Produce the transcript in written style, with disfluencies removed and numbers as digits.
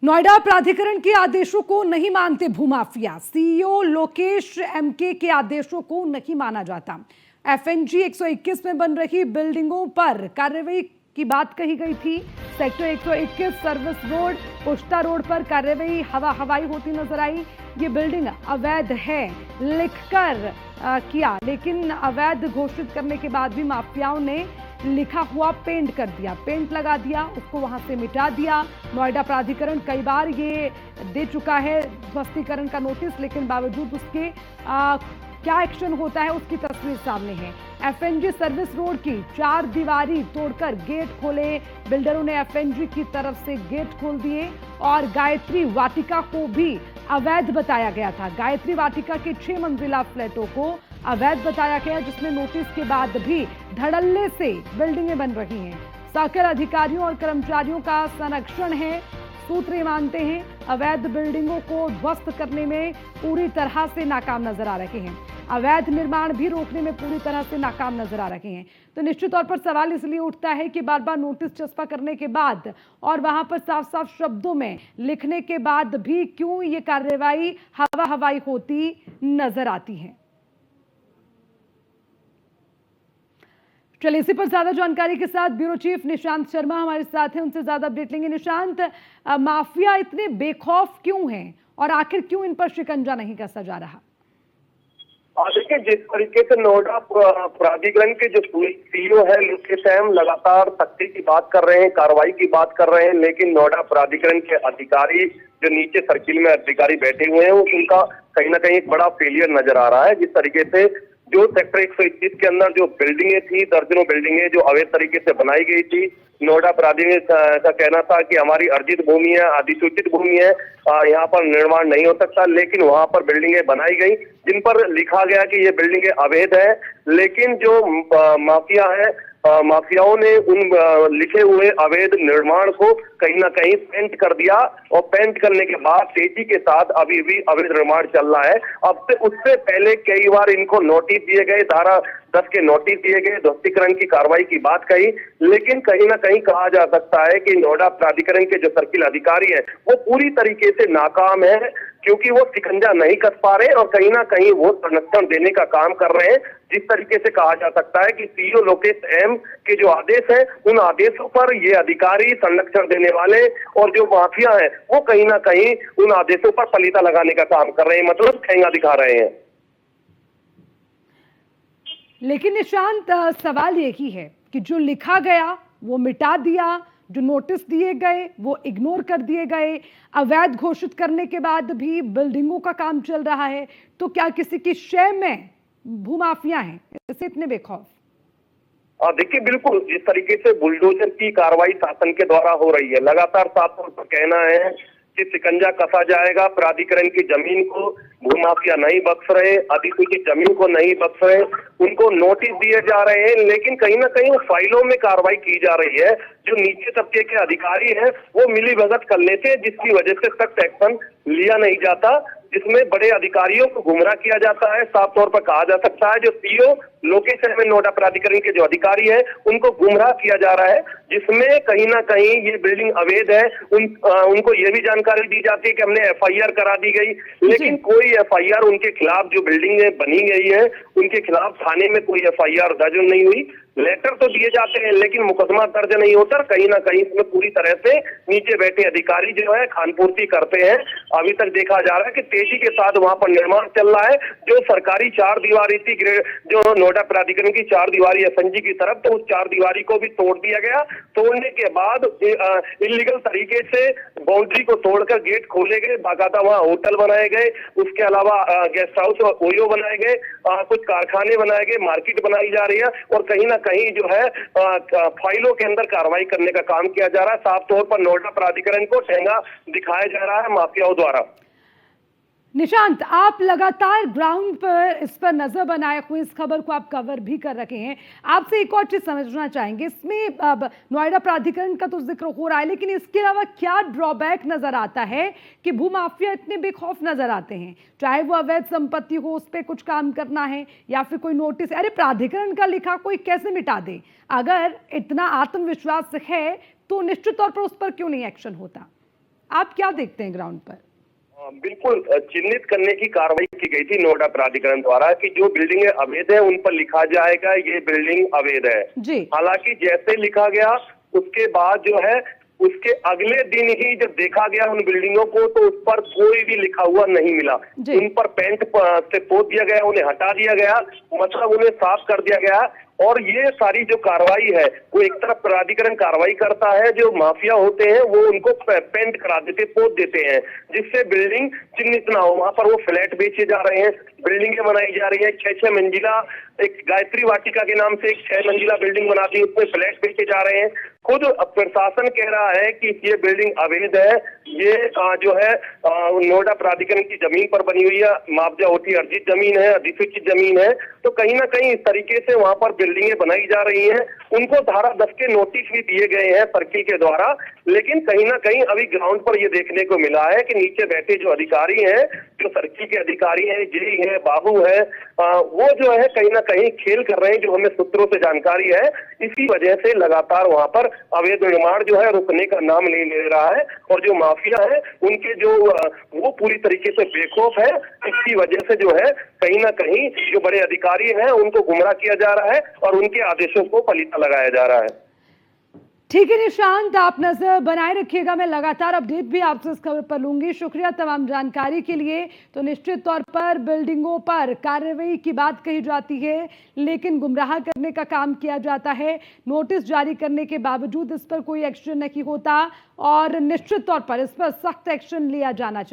नोएडा प्राधिकरण के आदेशों को नहीं मानते भूमाफिया। सीईओ लोकेश एमके के आदेशों को नहीं माना जाता। एफएनजी 121 में बन रही बिल्डिंगों पर कार्रवाई की बात कही गई थी। Sector 121 service road Pushta road पर कार्रवाई हवाई होती नजर आई। ये बिल्डिंग अवैध है लिखकर किया, लेकिन अवैध घोषित करने के बाद भी माफियाओं ने लिखा हुआ पेंट कर दिया, पेंट लगा दिया, उसको वहां से मिटा दिया। नोएडा प्राधिकरण कई बार ये दे चुका है ध्वस्तीकरण का नोटिस, लेकिन बावजूद उसके क्या एक्शन होता है उसकी तस्वीर सामने है। एफएनजी सर्विस रोड की 4 दीवारी तोड़कर गेट खोले। बिल्डरों ने एफएनजी की तरफ से गेट खोल दिए और गायत्री वाटिका को भी अवैध बताया गया था। गायत्री वाटिका के 6 मंजिला फ्लैटों को अवैध बताया गया, जिसमें नोटिस के बाद भी धड़ल्ले से बिल्डिंगें बन रही हैं। सर्कल अधिकारियों और कर्मचारियों का संरक्षण है। सूत्र ये मानते हैं अवैध बिल्डिंगों को ध्वस्त करने में पूरी तरह से नाकाम नजर आ रहे हैं। अवैध निर्माण भी रोकने में पूरी तरह से नाकाम नजर आ रहे हैं। तो निश्चित तौर पर सवाल इसलिए उठता है कि बार बार नोटिस चस्पा करने के बाद और वहां पर साफ साफ शब्दों में लिखने के बाद भी क्यों ये कार्रवाई हवाई होती नजर आती है। चलिए, इसी पर ज्यादा जानकारी के साथ ब्यूरो चीफ निशांत शर्मा हमारे साथ हैं, उनसे ज्यादा अपडेट लेंगे। निशांत, माफिया इतने बेखौफ क्यों हैं और आखिर क्यों इन पर शिकंजा नहीं कसा जा रहा? देखिए, जिस तरीके से नोएडा प्राधिकरण के जो सीईओ है लोकेश एम लगातार सख्ती की बात कर रहे हैं, कार्रवाई की बात कर रहे हैं, लेकिन नोएडा प्राधिकरण के अधिकारी जो नीचे सर्किल में अधिकारी बैठे हुए हैं उनका कहीं ना कहीं एक बड़ा फेलियर नजर आ रहा है। जिस तरीके से जो सेक्टर 121 के अंदर जो बिल्डिंगें थी, दर्जनों बिल्डिंगें जो अवैध तरीके से बनाई गई थी, नोएडा प्राधिकरण का कहना था कि हमारी अर्जित भूमि है, अधिसूचित भूमि है, यहाँ पर निर्माण नहीं हो सकता, लेकिन वहां पर बिल्डिंगें बनाई गई जिन पर लिखा गया कि ये बिल्डिंगें अवैध है। लेकिन जो माफिया है, माफियाओं ने उन लिखे हुए अवैध निर्माण को कहीं ना कहीं पेंट कर दिया और पेंट करने के बाद तेजी के साथ अभी भी अवैध निर्माण चल रहा है। अब से उससे पहले कई बार इनको नोटिस दिए गए, धारा 10 के नोटिस दिए गए, ध्वस्तीकरण की कार्रवाई की बात कही, लेकिन कहीं ना कहीं कहा जा सकता है कि नोएडा प्राधिकरण के जो सर्किल अधिकारी है वो पूरी तरीके से नाकाम है, क्योंकि वो शिकंजा नहीं कस पा रहे और कहीं ना कहीं वो संरक्षण देने का काम कर रहे हैं। जिस तरीके से कहा जा सकता है कि सीईओ लोकेश एम के जो आदेश है उन आदेशों पर ये अधिकारी, संरक्षण देने वाले और जो माफिया है वो कहीं ना कहीं उन आदेशों पर पलीता लगाने का काम कर रहे हैं, मतलब ठेंगा दिखा रहे हैं। लेकिन निशांत, सवाल यही है कि जो लिखा गया वो मिटा दिया, जो नोटिस दिए गए वो इग्नोर कर दिए गए, अवैध घोषित करने के बाद भी बिल्डिंगों का काम चल रहा है। तो क्या किसी की शय में भूमाफिया हैं, इससे इतने बेखौफ? देखिए, बिल्कुल जिस तरीके से बुलडोजर की कार्रवाई शासन के द्वारा हो रही है, लगातार साफ तौर पर कहना है कि शिकंजा कसा जाएगा, प्राधिकरण की जमीन को भूमाफिया नहीं बख्श रहे, अधिसूचित जमीन को नहीं बख्श रहे, उनको नोटिस दिए जा रहे हैं, लेकिन कहीं ना कहीं वो फाइलों में कार्रवाई की जा रही है। जो नीचे तबके के अधिकारी हैं वो मिलीभगत कर लेते हैं, जिसकी वजह से सख्त एक्शन लिया नहीं जाता, जिसमें बड़े अधिकारियों को गुमराह किया जाता है। साफ तौर पर कहा जा सकता है जो सीईओ लोकेश एम नोएडा प्राधिकरण के जो अधिकारी है उनको गुमराह किया जा रहा है, जिसमें कहीं ना कहीं ये बिल्डिंग अवैध है। उनको ये भी जानकारी दी जाती है कि हमने एफआईआर करा दी गई, लेकिन कोई एफआईआर उनके खिलाफ, जो बिल्डिंग बनी गई है उनके खिलाफ थाने में कोई एफआईआर दर्ज नहीं हुई। लेटर तो दिए जाते हैं लेकिन मुकदमा दर्ज नहीं होता। कहीं ना कहीं इसमें पूरी तरह से नीचे बैठे अधिकारी जो है खानपूर्ति करते हैं। अभी तक देखा जा रहा है कि तेजी के साथ वहां पर निर्माण चल रहा है। जो सरकारी 4 दीवारी थी, जो नोएडा प्राधिकरण की 4 दीवारी एफएनजी की तरफ, तो उस 4 दीवारी को भी तोड़ दिया गया। तोड़ने के बाद इलीगल तरीके से बाउंड्री को तोड़कर गेट खोले गए, बाकायदा वहां होटल बनाए गए, उसके अलावा गेस्ट हाउस और ओयो बनाए गए, कुछ कारखाने बनाए गए, मार्केट बनाई जा रही है और कहीं ना कहीं जो है फाइलों के अंदर कार्रवाई करने का काम किया जा रहा है। साफ तौर पर नोएडा प्राधिकरण को ठेंगा दिखाया जा रहा है माफियाओं द्वारा। निशांत, आप लगातार ग्राउंड पर इस पर नजर बनाए हुए इस खबर को आप कवर भी कर रखे हैं। आपसे एक और चीज समझना चाहेंगे, इसमें नोएडा प्राधिकरण का तो जिक्र हो रहा है, लेकिन इसके अलावा क्या ड्रॉबैक नजर आता है कि भूमाफिया इतने बेखौफ नजर आते हैं? चाहे वो अवैध संपत्ति हो, उस पर कुछ काम करना है या फिर कोई नोटिस, अरे प्राधिकरण का लिखा कोई कैसे मिटा दे? अगर इतना आत्मविश्वास है तो निश्चित तौर पर उस पर क्यों नहीं एक्शन होता? आप क्या देखते हैं ग्राउंड पर? बिल्कुल चिन्हित करने की कार्रवाई की गई थी नोएडा प्राधिकरण द्वारा कि जो बिल्डिंगें अवैध है उन पर लिखा जाएगा ये बिल्डिंग अवैध है। जी। हालांकि जैसे लिखा गया उसके बाद जो है उसके अगले दिन ही जब देखा गया उन बिल्डिंगों को तो उस पर कोई भी लिखा हुआ नहीं मिला। जी। उन पर पेंट से पोत दिया गया, उन्हें हटा दिया गया, मतलब उन्हें साफ कर दिया गया। और ये सारी जो कार्रवाई है वो एक तरफ प्राधिकरण कार्रवाई करता है, जो माफिया होते हैं वो उनको पेंट करा देते, पोत देते हैं, जिससे बिल्डिंग चिन्हित ना हो। वहां पर वो फ्लैट बेचे जा रहे हैं, बिल्डिंगें बनाई जा रही है, 6-6 मंजिला, एक गायत्री वाटिका के नाम से एक 6 मंजिला बिल्डिंग बना दी, उसमें फ्लैट बेचे जा रहे हैं। खुद प्रशासन कह रहा है कि ये बिल्डिंग अवैध है, ये जो है नोएडा प्राधिकरण की जमीन पर बनी हुई है, मुआवजा होती अर्जित जमीन है, अधिसूचित जमीन है। तो कहीं ना कहीं इस तरीके से वहां पर बिल्डिंगें बनाई जा रही हैं। उनको धारा 10 के नोटिस भी दिए गए हैं सर्किल के द्वारा, लेकिन कहीं ना कहीं अभी ग्राउंड पर ये देखने को मिला है कि नीचे बैठे जो अधिकारी हैं, जो सर्किल के अधिकारी हैं, जेई है, बाबू है, वो जो है कहीं ना कहीं खेल कर रहे हैं, जो हमें सूत्रों से जानकारी है। इसी वजह से लगातार वहां पर अवैध निर्माण जो है रुकने का नाम नहीं ले रहा है, और जो माफिया है उनके जो वो पूरी तरीके से बेखौफ है। इसकी वजह से जो है कहीं ना कहीं जो बड़े अधिकारी हैं उनको गुमराह किया जा रहा है और उनके आदेशों को पलीता लगाया जा रहा है। ठीक है निशांत, आप नजर बनाए रखिएगा, मैं लगातार अपडेट भी आपसे इस खबर पर लूंगी। शुक्रिया तमाम जानकारी के लिए। तो निश्चित तौर पर बिल्डिंगों पर कार्रवाई की बात कही जाती है, लेकिन गुमराह करने का काम किया जाता है। नोटिस जारी करने के बावजूद इस पर कोई एक्शन नहीं होता, और निश्चित तौर पर इस पर सख्त एक्शन लिया जाना चाहिए।